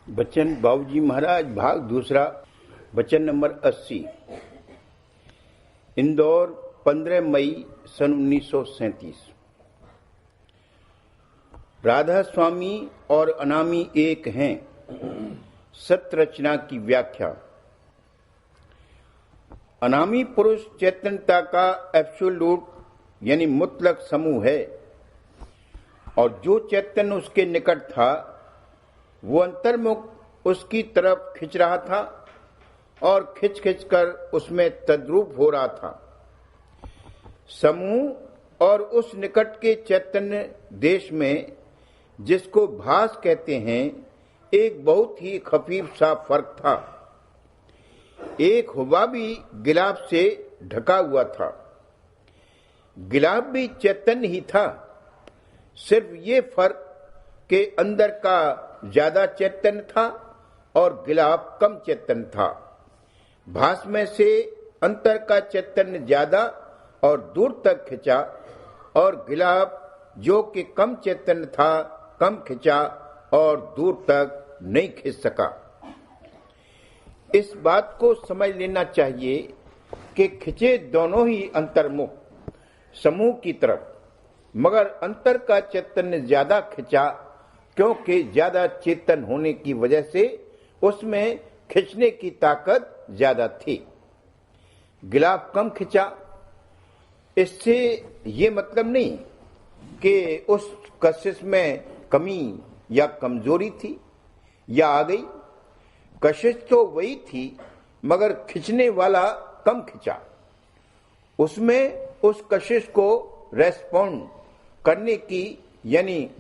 बच्चन बाबूजी महाराज भाग दूसरा। बच्चन नंबर 80। इंदौर 15 मई सन 1937। राधा स्वामी और अनामी एक हैं। सत्य रचना की व्याख्या। अनामी पुरुष चैतन्यता का एब्सोल्यूट यानी मुतलक समूह है, और जो चैतन्य उसके निकट था वो अंतर्मुख उसकी तरफ खिंच रहा था और खिंच खिंच कर उसमें तद्रूप हो रहा था। समूह और उस निकट के चैतन्य देश में, जिसको भास कहते हैं, एक बहुत ही खफीफ सा फर्क था। एक हुबाबी गिलाफ से ढका हुआ था। गिलाफ भी चैतन्य ही था, सिर्फ ये फर्क के अंदर का ज्यादा चैतन्य था और गिलाफ कम चैतन्य था। भास में से अंतर का चैतन्य ज्यादा और दूर तक खिंचा, और गिलाफ जो कि कम चैतन्य था कम खिंचा और दूर तक नहीं खिंच सका। इस बात को समझ लेना चाहिए कि खिंचे दोनों ही अंतर्मुख समूह की तरफ, मगर अंतर का चैतन्य ज्यादा खिंचा, क्योंकि ज्यादा चेतन होने की वजह से उसमें खिंचने की ताकत ज्यादा थी। गिलाफ कम खिंचा। इससे ये मतलब नहीं कि उस कशिश में कमी या कमजोरी थी या आ गई। कशिश तो वही थी, मगर खिंचने वाला कम खिंचा। उसमें उस कशिश को रेस्पॉन्ड करने की यानी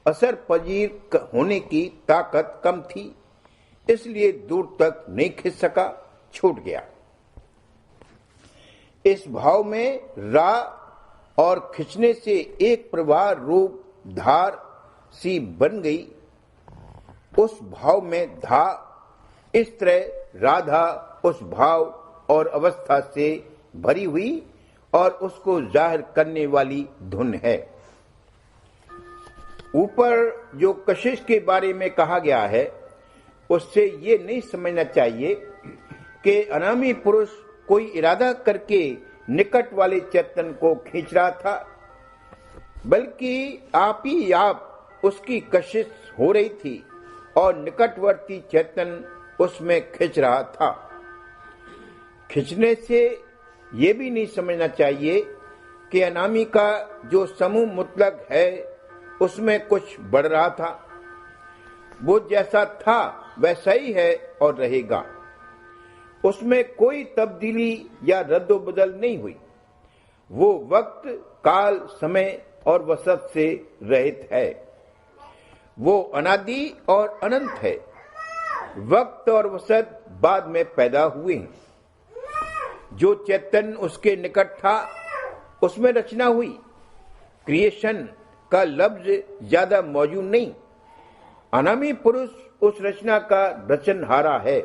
असर पजीर होने की ताकत कम थी, इसलिए दूर तक नहीं खिंच सका, छूट गया। इस भाव में रा और खिंचने से एक प्रवाह रूप धार सी बन गई। उस भाव में धा, इस तरह राधा उस भाव और अवस्था से भरी हुई और उसको जाहिर करने वाली धुन है। ऊपर जो कशिश के बारे में कहा गया है, उससे ये नहीं समझना चाहिए कि अनामी पुरुष कोई इरादा करके निकट वाले चेतन को खींच रहा था, बल्कि आप ही आप उसकी कशिश हो रही थी और निकटवर्ती चेतन उसमें खींच रहा था। खींचने से ये भी नहीं समझना चाहिए कि अनामी का जो समूह मुतलक है उसमें कुछ बढ़ रहा था। वो जैसा था वैसा ही है और रहेगा। उसमें कोई तब्दीली या रद्दोबदल नहीं हुई। वो वक्त, काल, समय और वसत से रहित है। वो अनादि और अनंत है। वक्त और वसत बाद में पैदा हुए हैं। जो चैतन्य उसके निकट था उसमें रचना हुई। क्रिएशन का लफ्ज ज्यादा मौजूद नहीं। अनामी पुरुष उस रचना का रचनहारा है।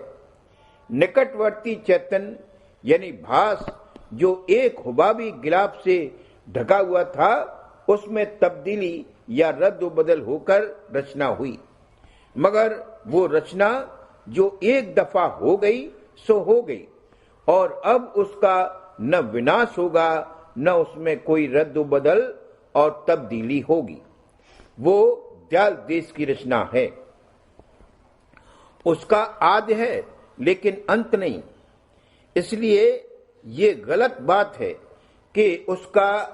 निकटवर्ती चैतन्य यानी भास, जो एक हुबाबी गिलाफ से ढका हुआ था, उसमें तब्दीली या रद्द-बदल होकर रचना हुई। मगर वो रचना जो एक दफा हो गई सो हो गई, और अब उसका न विनाश होगा न उसमें कोई रद्द-बदल और तब्दीली होगी। वो दयाल देश की रचना है। उसका आदि है लेकिन अंत नहीं। इसलिए ये गलत बात है कि उसका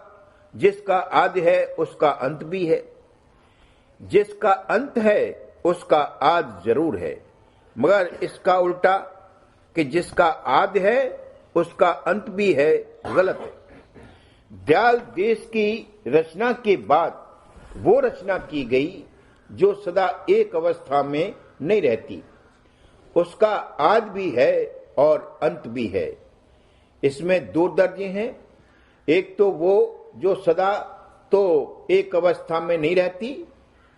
जिसका आदि है उसका अंत भी है। जिसका अंत है उसका आदि जरूर है, मगर इसका उल्टा कि जिसका आदि है उसका अंत भी है, गलत है। दयाल देश की रचना के बाद वो रचना की गई जो सदा एक अवस्था में नहीं रहती। उसका आदि भी है और अंत भी है। इसमें दो दर्जे हैं। एक तो वो जो सदा तो एक अवस्था में नहीं रहती,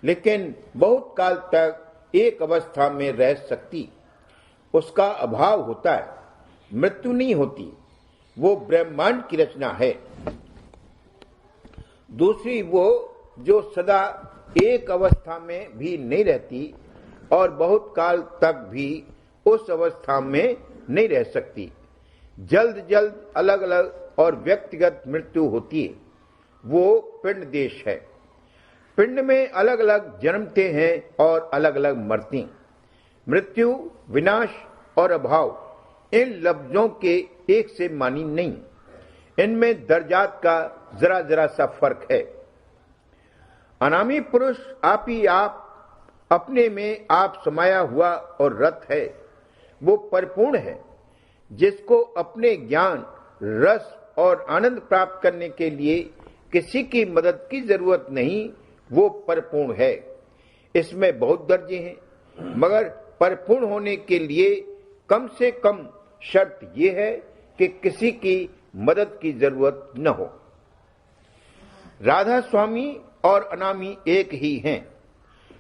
लेकिन बहुत काल तक एक अवस्था में रह सकती। उसका अभाव होता है, मृत्यु नहीं होती। वो ब्रह्मांड की रचना है। दूसरी वो जो सदा एक अवस्था में भी नहीं रहती, और बहुत काल तक भी उस अवस्था में नहीं रह सकती। जल्द जल्द अलग अलग और व्यक्तिगत मृत्यु होती है। वो पिंड देश है। पिंड में अलग अलग जन्मते हैं और अलग अलग मरते हैं। मृत्यु, विनाश और अभाव इन लफ्जों के एक से मानी नहीं। इनमें दर्जात का जरा जरा सा फर्क है। अनामी पुरुष आप ही आप अपने में आप समाया हुआ और रत है। वो परिपूर्ण है, जिसको अपने ज्ञान, रस और आनंद प्राप्त करने के लिए किसी की मदद की जरूरत नहीं। वो परिपूर्ण है। इसमें बहुत दर्जे हैं, मगर परिपूर्ण होने के लिए कम से कम शर्त यह है कि किसी की मदद की जरूरत न हो। राधा स्वामी और अनामी एक ही हैं,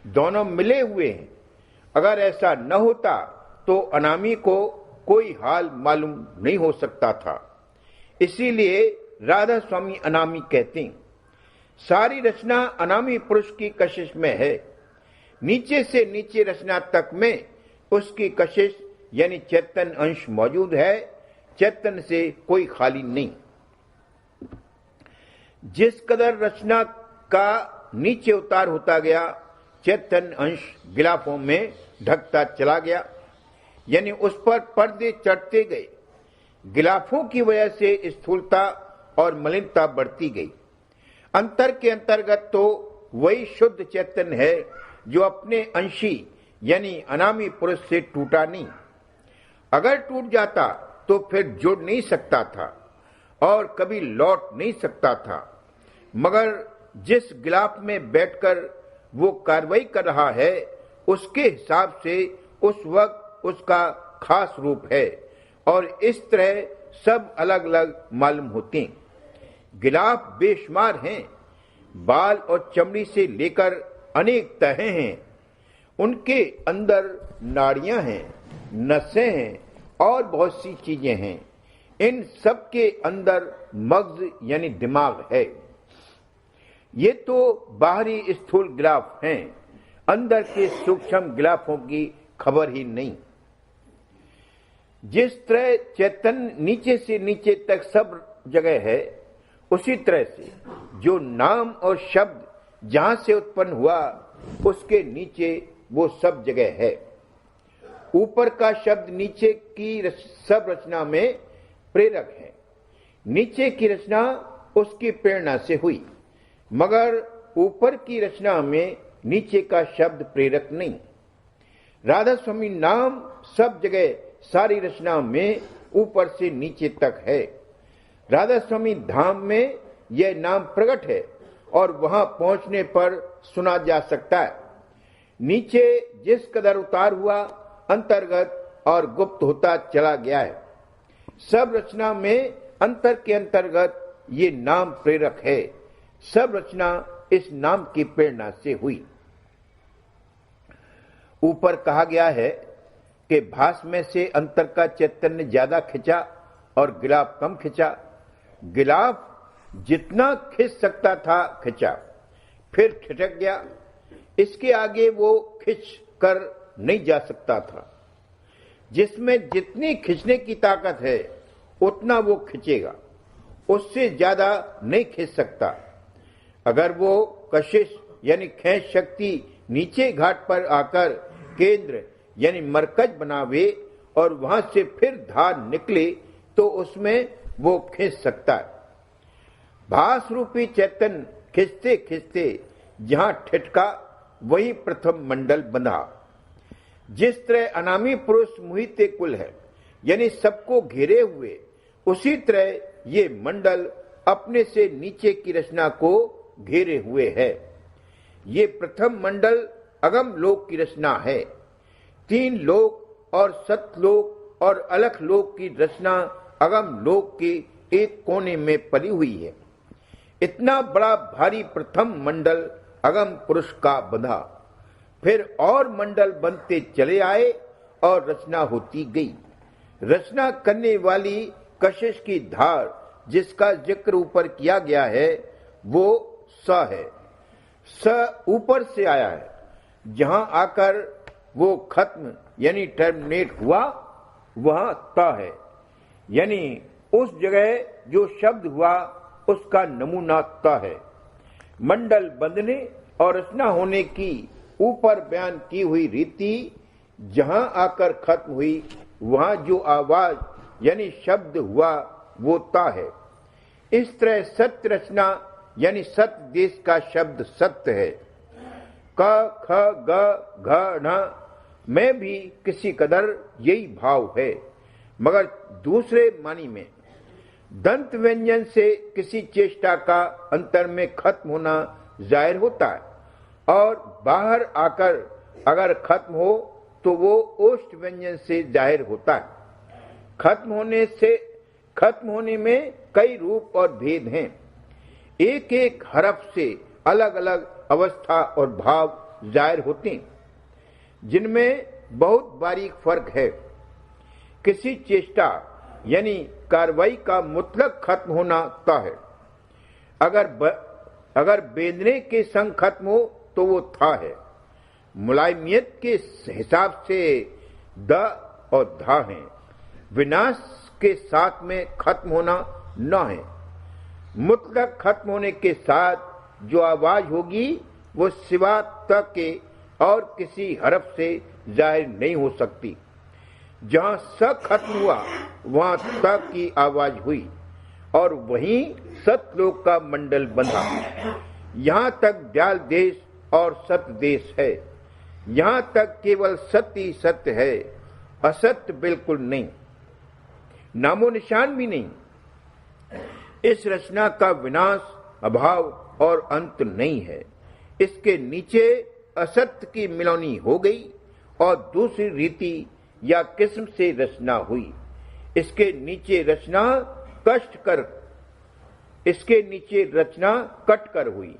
दोनों मिले हुए हैं। अगर ऐसा न होता तो अनामी को कोई हाल मालूम नहीं हो सकता था। इसीलिए राधा स्वामी अनामी कहते हैं। सारी रचना अनामी पुरुष की कशिश में है। नीचे से नीचे रचना तक में उसकी कशिश यानी चैतन्य अंश मौजूद है। चैतन्य से कोई खाली नहीं। जिस कदर रचना का नीचे उतार होता गया, चैतन्य अंश गिलाफों में ढकता चला गया, यानी उस पर पर्दे चढ़ते गए। गिलाफों की वजह से स्थूलता और मलिनता बढ़ती गई। अंतर के अंतर्गत तो वही शुद्ध चैतन्य है जो अपने अंशी यानी अनामी पुरुष से टूटा नहीं। अगर टूट जाता तो फिर जुड़ नहीं सकता था और कभी लौट नहीं सकता था। मगर जिस गिलाफ में बैठकर वो कार्रवाई कर रहा है, उसके हिसाब से उस वक्त उसका खास रूप है और इस तरह सब अलग अलग मालूम होते हैं। गिलाफ बेशुमार हैं। बाल और चमड़ी से लेकर अनेक तहें हैं। उनके अंदर नाड़ियां हैं, नसें हैं और बहुत सी चीजें हैं। इन सब के अंदर मगज यानी दिमाग है। ये तो बाहरी स्थूल गिलाफ हैं, अंदर के सूक्ष्म गिलाफों की खबर ही नहीं। जिस तरह चैतन्य नीचे से नीचे तक सब जगह है, उसी तरह से जो नाम और शब्द जहां से उत्पन्न हुआ उसके नीचे वो सब जगह है। ऊपर का शब्द नीचे की सब रचना में प्रेरक है। नीचे की रचना उसकी प्रेरणा से हुई, मगर ऊपर की रचना में नीचे का शब्द प्रेरक नहीं। राधा स्वामी नाम सब जगह सारी रचना में ऊपर से नीचे तक है। राधा स्वामी धाम में यह नाम प्रकट है और वहां पहुंचने पर सुना जा सकता है। नीचे जिस कदर उतार हुआ, अंतर्गत और गुप्त होता चला गया है। सब रचना में अंतर के अंतर्गत ये नाम प्रेरक है। सब रचना इस नाम की प्रेरणा से हुई। ऊपर कहा गया है कि भास में से अंतर का चैतन्य ज्यादा खिंचा और गिलाफ कम खिंचा। गिलाफ जितना खिंच सकता था खिंचा, फिर ठिठक गया। इसके आगे वो खिंच कर नहीं जा सकता था। जिसमें जितनी खिंचने की ताकत है उतना वो खिंचेगा, उससे ज्यादा नहीं खिंच सकता। अगर वो कशिश यानी खींच शक्ति नीचे घाट पर आकर केंद्र यानी मरकज बनावे और वहां से फिर धार निकले तो उसमें वो खींच सकता है। भास रूपी चैतन्य खिंचते खिंचते जहां ठिठका वही प्रथम मंडल बंधा। जिस तरह अनामी पुरुष मुहिते कुल है यानी सबको घेरे हुए, उसी तरह ये मंडल अपने से नीचे की रचना को घेरे हुए है। ये प्रथम मंडल अगम लोक की रचना है। 3 लोक और सतलोक और अलख लोक की रचना अगम लोक के एक कोने में पली हुई है। इतना बड़ा भारी प्रथम मंडल अगम पुरुष का बंधा। फिर और मंडल बनते चले आए और रचना होती गई। रचना करने वाली कशिश की धार जिसका जिक्र ऊपर किया गया है वो स है। स ऊपर से आया है, जहां आकर वो खत्म यानी टर्मिनेट हुआ, वहां त है, यानी उस जगह जो शब्द हुआ उसका नमूना त है। मंडल बंधने और रचना होने की ऊपर बयान की हुई रीति जहां आकर खत्म हुई, वहां जो आवाज यानी शब्द हुआ वो ता है। इस तरह सत्य रचना यानी सत्य देश का शब्द सत्य है। क ख ग घ न में भी किसी कदर यही भाव है, मगर दूसरे मानी में दंत व्यंजन से किसी चेष्टा का अंतर में खत्म होना जाहिर होता है और बाहर आकर अगर खत्म हो तो वो ओष्ठ व्यंजन से जाहिर होता है। खत्म होने में कई रूप और भेद हैं। एक एक हरफ से अलग अलग अवस्था और भाव जाहिर होते हैं, जिनमें बहुत बारीक फर्क है। किसी चेष्टा यानी कार्रवाई का मुतलक खत्म होना तय है। अगर बेंधने के संग खत्म हो तो वो था है। मुलायमियत के हिसाब से द और धा है। विनाश के साथ में खत्म होना न है। मुतलक खत्म होने के साथ जो आवाज होगी वो सिवा त के और किसी हरफ से जाहिर नहीं हो सकती। जहां स खत्म हुआ वहां त की आवाज हुई और वहीं सतलोक का मंडल बंधा। यहां तक दयाल देश और सत्य देश है। यहां तक केवल सत्य ही सत्य है, असत्य बिल्कुल नहीं, नामो निशान भी नहीं। इस रचना का विनाश, अभाव और अंत नहीं है। इसके नीचे असत्य की मिलौनी हो गई और दूसरी रीति या किस्म से रचना हुई। इसके नीचे रचना कट कर हुई।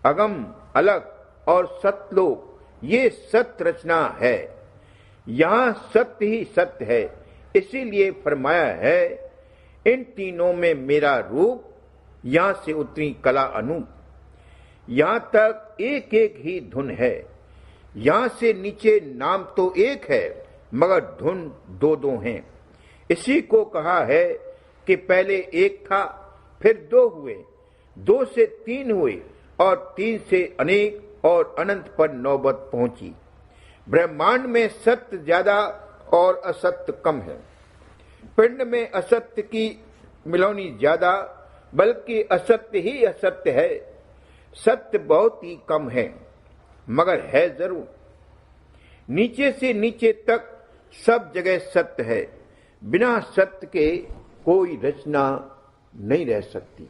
अगम अलग और सतलोक ये सत्य रचना है। यहां सत्य ही सत्य है। इसीलिए फरमाया है, इन तीनों में मेरा रूप, यहां से उतरी कला अनूप। यहां तक एक एक ही धुन है। यहां से नीचे नाम तो एक है मगर धुन दो दो हैं। इसी को कहा है कि पहले एक था, फिर दो हुए, दो से तीन हुए और तीन से अनेक और अनंत पर नौबत पहुंची। ब्रह्मांड में सत्य ज्यादा और असत्य कम है। पिंड में असत्य की मिलौनी ज्यादा, बल्कि असत्य ही असत्य है। सत्य बहुत ही कम है मगर है जरूर। नीचे से नीचे तक सब जगह सत्य है। बिना सत्य के कोई रचना नहीं रह सकती।